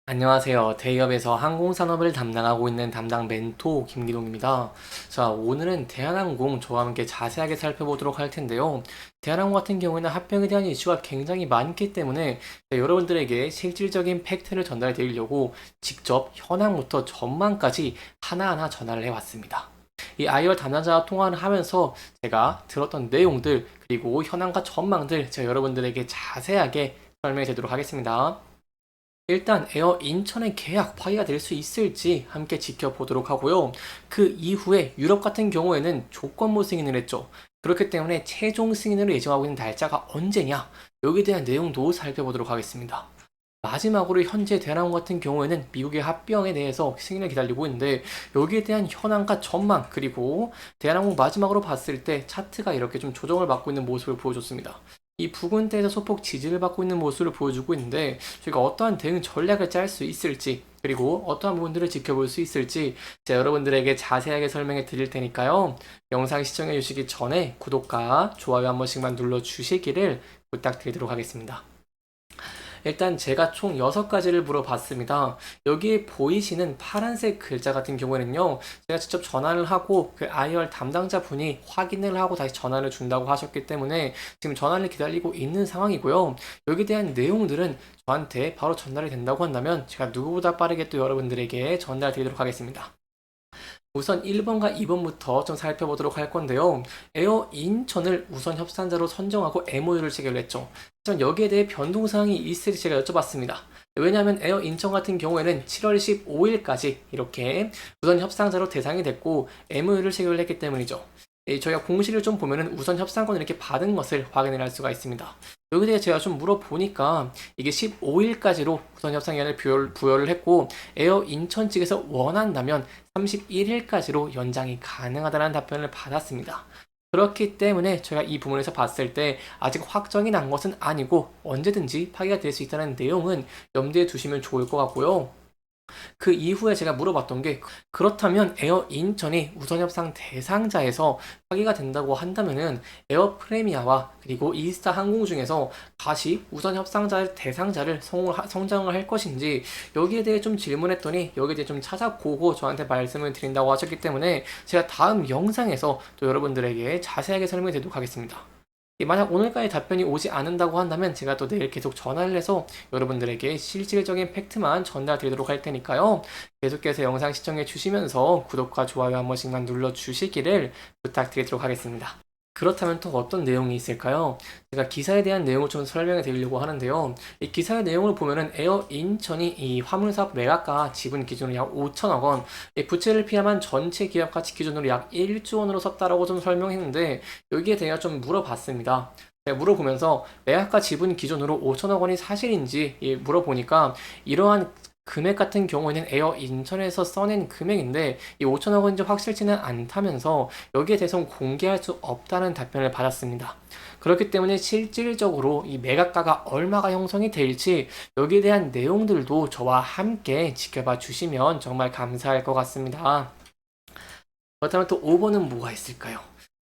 안녕하세요. 대기업에서 항공산업을 담당하고 있는 담당 멘토 김기동입니다. 자, 오늘은 대한항공 저와 함께 자세하게 살펴보도록 할 텐데요. 대한항공 같은 경우에는 합병에 대한 이슈가 굉장히 많기 때문에 여러분들에게 실질적인 팩트를 전달해 드리려고 직접 현황부터 전망까지 하나하나 전화를 해왔습니다. 이 IR 담당자와 통화를 하면서 제가 들었던 내용들 그리고 현황과 전망들 제가 여러분들에게 자세하게 설명해 드리도록 하겠습니다. 일단 에어 인천의 계약 파기가 될 수 있을지 함께 지켜보도록 하고요. 그 이후에 유럽 같은 경우에는 조건부 승인을 했죠. 그렇기 때문에 최종 승인으로 예정하고 있는 날짜가 언제냐? 여기에 대한 내용도 살펴보도록 하겠습니다. 마지막으로 현재 대한항공 같은 경우에는 미국의 합병에 대해서 승인을 기다리고 있는데 여기에 대한 현황과 전망 그리고 대한항공 마지막으로 봤을 때 차트가 이렇게 좀 조정을 받고 있는 모습을 보여줬습니다. 이 부근대에서 소폭 지지를 받고 있는 모습을 보여주고 있는데 저희가 어떠한 대응 전략을 짤 수 있을지 그리고 어떠한 부분들을 지켜볼 수 있을지 제가 여러분들에게 자세하게 설명해 드릴 테니까요. 영상 시청해 주시기 전에 구독과 좋아요 한 번씩만 눌러 주시기를 부탁드리도록 하겠습니다. 일단 제가 총 6가지를 물어봤습니다. 여기 보이시는 파란색 글자 같은 경우에는요, 제가 직접 전화를 하고 그 IR 담당자 분이 확인을 하고 다시 전화를 준다고 하셨기 때문에 지금 전화를 기다리고 있는 상황이고요. 여기에 대한 내용들은 저한테 바로 전달이 된다고 한다면 제가 누구보다 빠르게 또 여러분들에게 전달 드리도록 하겠습니다. 우선 1번과 2번부터 좀 살펴보도록 할 건데요. 에어 인천을 우선 협상자로 선정하고 MOU를 체결했죠. 하지만 여기에 대해 변동사항이 있을지 제가 여쭤봤습니다. 왜냐하면 에어 인천 같은 경우에는 7월 15일까지 이렇게 우선 협상자로 대상이 됐고 MOU를 체결했기 때문이죠. 저희가 공시를 좀 보면은 우선 협상권을 이렇게 받은 것을 확인을 할 수가 있습니다. 여기에 대해 제가 좀 물어보니까 이게 15일까지로 우선 협상기한을 부여를 했고 에어 인천 측에서 원한다면 31일까지로 연장이 가능하다는 답변을 받았습니다. 그렇기 때문에 저희가 이 부분에서 봤을 때 아직 확정이 난 것은 아니고 언제든지 파기가 될 수 있다는 내용은 염두에 두시면 좋을 것 같고요. 그 이후에 제가 물어봤던 게 그렇다면 에어 인천이 우선 협상 대상자에서 파기가 된다고 한다면은 에어 프레미아와 그리고 이스타 항공 중에서 다시 우선 협상자 대상자를 성장을 할 것인지 여기에 대해 좀 질문했더니 여기에 대해 좀 찾아보고 저한테 말씀을 드린다고 하셨기 때문에 제가 다음 영상에서 또 여러분들에게 자세하게 설명드리도록 하겠습니다. 만약 오늘까지 답변이 오지 않는다고 한다면 제가 또 내일 계속 전화를 해서 여러분들에게 실질적인 팩트만 전달드리도록 할 테니까요. 계속해서 영상 시청해 주시면서 구독과 좋아요 한 번씩만 눌러 주시기를 부탁드리도록 하겠습니다. 그렇다면 또 어떤 내용이 있을까요? 제가 기사에 대한 내용을 좀 설명해 드리려고 하는데요. 이 기사의 내용을 보면은 에어 인천이 이 화물사업 매각가 지분 기준으로 약 5천억 원, 부채를 피함한 전체 기업 가치 기준으로 약 1조 원으로 섰다라고 좀 설명했는데 여기에 대해 좀 물어봤습니다. 제가 물어보면서 매각가 지분 기준으로 5천억 원이 사실인지 물어보니까 이러한 금액 같은 경우에는 에어 인천에서 써낸 금액인데 이 5천억 원인지 확실치는 않다면서 여기에 대해서는 공개할 수 없다는 답변을 받았습니다. 그렇기 때문에 실질적으로 이 매각가가 얼마가 형성이 될지 여기에 대한 내용들도 저와 함께 지켜봐 주시면 정말 감사할 것 같습니다. 그렇다면 또 5번은 뭐가 있을까요?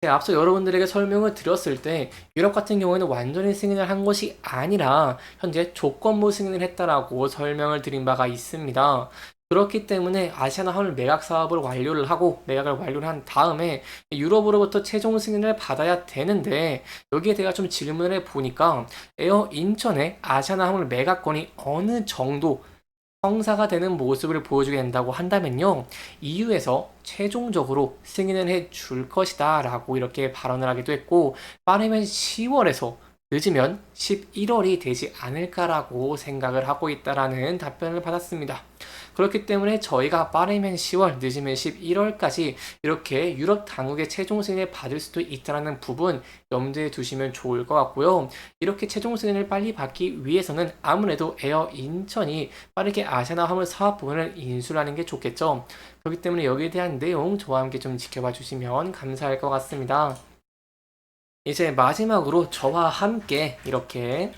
앞서 여러분들에게 설명을 드렸을 때 유럽 같은 경우에는 완전히 승인을 한 것이 아니라 현재 조건부 승인을 했다라고 설명을 드린 바가 있습니다. 그렇기 때문에 아시아나 화물 매각 사업을 완료를 하고 매각을 완료를 한 다음에 유럽으로부터 최종 승인을 받아야 되는데 여기에 대해 좀 질문을 해 보니까 에어 인천의 아시아나 화물 매각권이 어느 정도 성사가 되는 모습을 보여주게 된다고 한다면요. EU에서 최종적으로 승인을 해 줄 것이다 라고 이렇게 발언을 하기도 했고 빠르면 10월에서 늦으면 11월이 되지 않을까라고 생각을 하고 있다라는 답변을 받았습니다. 그렇기 때문에 저희가 빠르면 10월, 늦으면 11월까지 이렇게 유럽 당국의 최종 승인을 받을 수도 있다는 부분 염두에 두시면 좋을 것 같고요. 이렇게 최종 승인을 빨리 받기 위해서는 아무래도 에어 인천이 빠르게 아시아나 화물 사업 부분을 인수하는 게 좋겠죠. 그렇기 때문에 여기에 대한 내용 저와 함께 좀 지켜봐 주시면 감사할 것 같습니다. 이제 마지막으로 저와 함께 이렇게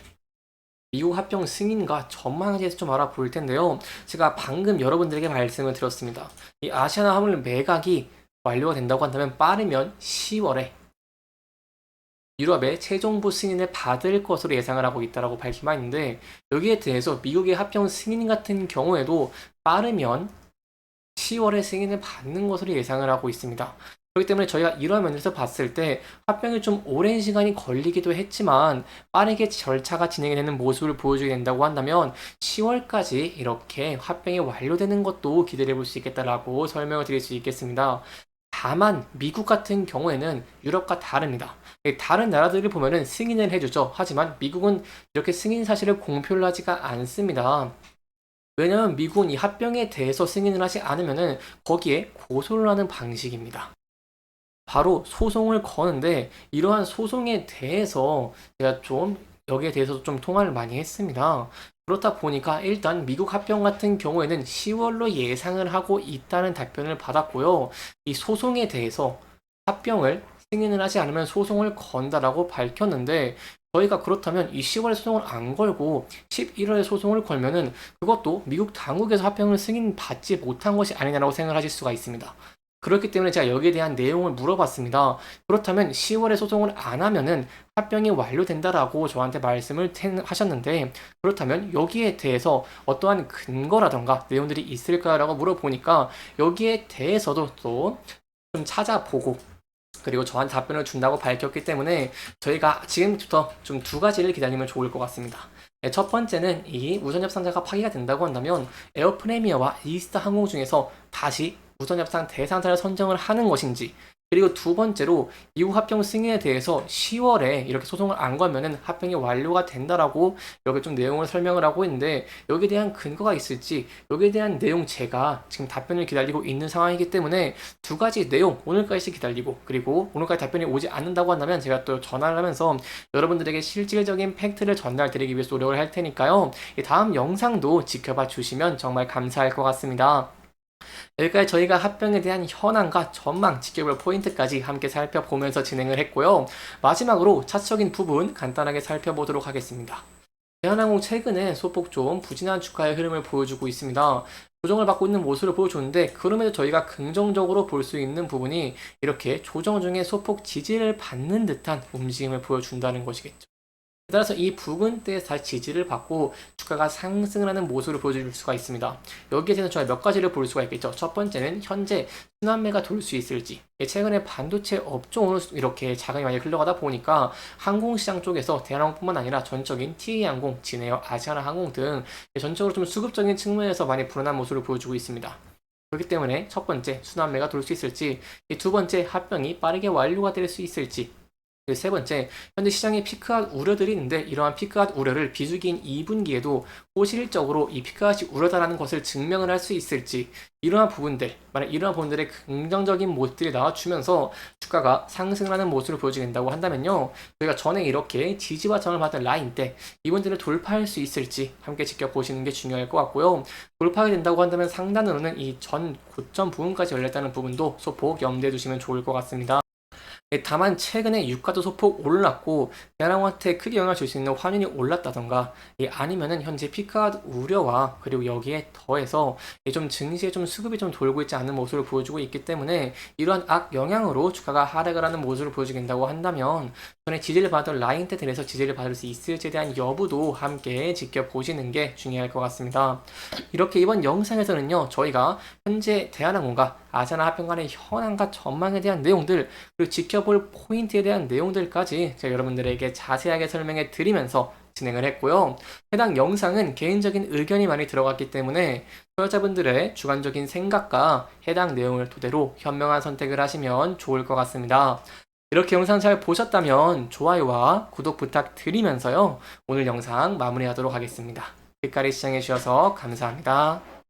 미국 합병 승인과 전망에 대해서 좀 알아볼 텐데요. 제가 방금 여러분들에게 말씀을 드렸습니다. 이 아시아나 화물 매각이 완료가 된다고 한다면 빠르면 10월에 유럽의 최종부 승인을 받을 것으로 예상을 하고 있다라고 밝힌 바 있는데, 여기에 대해서 미국의 합병 승인 같은 경우에도 빠르면 10월에 승인을 받는 것으로 예상을 하고 있습니다. 그렇기 때문에 저희가 이런 면에서 봤을 때 합병이 좀 오랜 시간이 걸리기도 했지만 빠르게 절차가 진행이 되는 모습을 보여주게 된다고 한다면 10월까지 이렇게 합병이 완료되는 것도 기대해 볼 수 있겠다라고 설명을 드릴 수 있겠습니다. 다만 미국 같은 경우에는 유럽과 다릅니다. 다른 나라들을 보면은 승인을 해주죠. 하지만 미국은 이렇게 승인 사실을 공표를 하지가 않습니다. 왜냐면 미국은 이 합병에 대해서 승인을 하지 않으면은 거기에 고소를 하는 방식입니다. 바로 소송을 거는데, 이러한 소송에 대해서 제가 좀 여기에 대해서 좀 통화를 많이 했습니다. 그렇다 보니까 일단 미국 합병 같은 경우에는 10월로 예상을 하고 있다는 답변을 받았고요. 이 소송에 대해서 합병을 승인을 하지 않으면 소송을 건다라고 밝혔는데, 저희가 그렇다면 이 10월에 소송을 안 걸고 11월에 소송을 걸면은 그것도 미국 당국에서 합병을 승인받지 못한 것이 아니냐라고 생각을 하실 수가 있습니다. 그렇기 때문에 제가 여기에 대한 내용을 물어봤습니다. 그렇다면 10월에 소송을 안 하면은 합병이 완료된다라고 저한테 말씀을 하셨는데, 그렇다면 여기에 대해서 어떠한 근거라던가 내용들이 있을까라고 물어보니까 여기에 대해서도 또 좀 찾아보고 그리고 저한테 답변을 준다고 밝혔기 때문에 저희가 지금부터 좀 두 가지를 기다리면 좋을 것 같습니다. 네, 첫 번째는 이 우선 협상자가 파기가 된다고 한다면 에어 프리미어와 이스타 항공 중에서 다시 우선 협상 대상자를 선정을 하는 것인지, 그리고 두 번째로 미국 합병 승인에 대해서 10월에 이렇게 소송을 안 걸면은 합병이 완료가 된다라고 여기 좀 내용을 설명을 하고 있는데, 여기에 대한 근거가 있을지 여기에 대한 내용 제가 지금 답변을 기다리고 있는 상황이기 때문에 두 가지 내용 오늘까지 기다리고, 그리고 오늘까지 답변이 오지 않는다고 한다면 제가 또 전화를 하면서 여러분들에게 실질적인 팩트를 전달드리기 위해서 노력을 할 테니까요. 다음 영상도 지켜봐 주시면 정말 감사할 것 같습니다. 여기까지 저희가 합병에 대한 현황과 전망, 지켜볼 포인트까지 함께 살펴보면서 진행을 했고요. 마지막으로 차트적인 부분 간단하게 살펴보도록 하겠습니다. 대한항공 최근에 소폭 좀 부진한 주가의 흐름을 보여주고 있습니다. 조정을 받고 있는 모습을 보여줬는데, 그럼에도 저희가 긍정적으로 볼 수 있는 부분이 이렇게 조정 중에 소폭 지지를 받는 듯한 움직임을 보여준다는 것이겠죠. 따라서 이 부근대에서 다시 지지를 받고 주가가 상승을 하는 모습을 보여줄 수가 있습니다. 여기에 대해서 저희가 몇 가지를 볼 수가 있겠죠. 첫 번째는 현재 순환매가 돌 수 있을지, 최근에 반도체 업종으로 이렇게 자금이 많이 흘러가다 보니까 항공시장 쪽에서 대한항공뿐만 아니라 전적인 TA항공, 진에어, 아시아나항공 등 전적으로 좀 수급적인 측면에서 많이 불안한 모습을 보여주고 있습니다. 그렇기 때문에 첫 번째 순환매가 돌 수 있을지, 두 번째 합병이 빠르게 완료가 될 수 있을지, 세 번째, 현재 시장에 피크아웃 우려들이 있는데 이러한 피크아웃 우려를 비수기인 2분기에도 호실적으로 이 피크아웃이 우려다라는 것을 증명을 할 수 있을지, 이러한 부분들, 만약 이러한 부분들의 긍정적인 모습들이 나와주면서 주가가 상승을 하는 모습을 보여주게 된다고 한다면요, 저희가 전에 이렇게 지지와 저항을 받은 라인 때 이분들을 돌파할 수 있을지 함께 지켜보시는 게 중요할 것 같고요. 돌파하게 된다고 한다면 상단으로는 이 전 고점 부분까지 열렸다는 부분도 소폭 염두에 두시면 좋을 것 같습니다. 다만 최근에 유가도 소폭 올랐고 대한항공한테 크게 영향을 줄 수 있는 환율이 올랐다던가, 아니면은 현재 피크아웃 우려와 그리고 여기에 더해서 좀 증시에 좀 수급이 좀 돌고 있지 않은 모습을 보여주고 있기 때문에 이러한 악 영향으로 주가가 하락을 하는 모습을 보여주게 된다고 한다면 전에 지지를 받은 라인대 들에서 지지를 받을 수 있을지에 대한 여부도 함께 지켜보시는 게 중요할 것 같습니다. 이렇게 이번 영상에서는요, 저희가 현재 대한항공과 아시아나 합병 간의 현황과 전망에 대한 내용들, 그리고 지켜볼 포인트에 대한 내용들까지 제가 여러분들에게 자세하게 설명해 드리면서 진행을 했고요. 해당 영상은 개인적인 의견이 많이 들어갔기 때문에 소유자분들의 주관적인 생각과 해당 내용을 토대로 현명한 선택을 하시면 좋을 것 같습니다. 이렇게 영상 잘 보셨다면 좋아요와 구독 부탁드리면서요, 오늘 영상 마무리하도록 하겠습니다. 끝까지 시청해 주셔서 감사합니다.